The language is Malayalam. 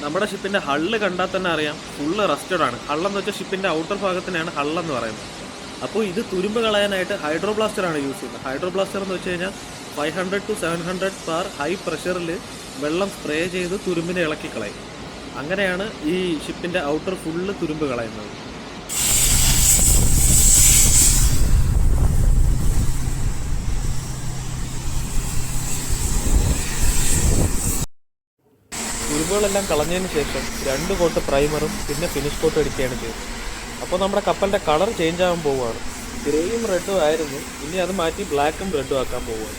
നമ്മുടെ ഷിപ്പിൻ്റെ ഹള്ള് കണ്ടാൽ തന്നെ അറിയാം ഫുള്ള് റസ്റ്റഡ് ആണ്. ഹള്ളെന്ന് വെച്ചാൽ ഷിപ്പിൻ്റെ ഔട്ടർ ഭാഗത്തിനാണ് ഹള്ളെന്ന് പറയുന്നത്. അപ്പോൾ ഇത് തുരുമ്പ് കളയാനായിട്ട് ഹൈഡ്രോ ബ്ലാസ്റ്ററാണ് യൂസ് ചെയ്യുന്നത്. ഹൈഡ്രോ ബ്ലാസ്റ്റർ എന്ന് വെച്ച് കഴിഞ്ഞാൽ 500 to 700 ബാർ ഹൈ പ്രഷറിൽ വെള്ളം സ്പ്രേ ചെയ്ത് തുരുമ്പിനെ ഇളക്കി കളയും. അങ്ങനെയാണ് ഈ ഷിപ്പിൻ്റെ ഔട്ടർ ഫുള്ള് തുരുമ്പ് കളയുന്നത്. തുരുമ്പുകളെല്ലാം കളഞ്ഞതിന് ശേഷം 2 കോട്ട് പ്രൈമറും പിന്നെ ഫിനിഷ് കോട്ട് അടിക്കുകയാണ് ചെയ്തത്. അപ്പോൾ നമ്മുടെ കപ്പലിൻ്റെ കളർ ചേഞ്ച് ആകാൻ പോവുകയാണ്. ഗ്രേയും റെഡും ആയിരുന്നു, ഇനി അത് മാറ്റി ബ്ലാക്കും റെഡും ആക്കാൻ പോവുകയാണ്.